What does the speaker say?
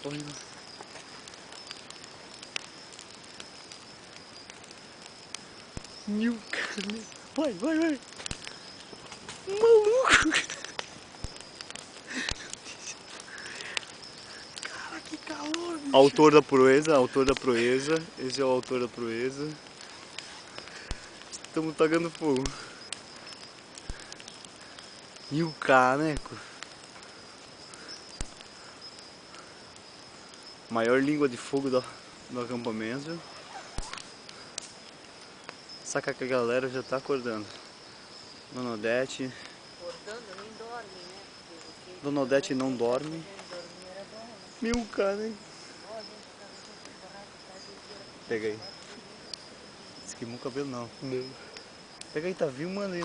Olha. Meu cara. Vai. Maluco. Cara, que calor, bicho. Autor da proeza. Esse é o autor da proeza. Estamos tacando fogo. E o caneco. Maior língua de fogo do acampamento. Saca que a galera já tá acordando. Dona Odete. Acordando, nem dorme, né? Dona Odete não dorme. Meu cara, hein? Pega aí. Esquimou o cabelo não. Pega aí, tá filmando aí.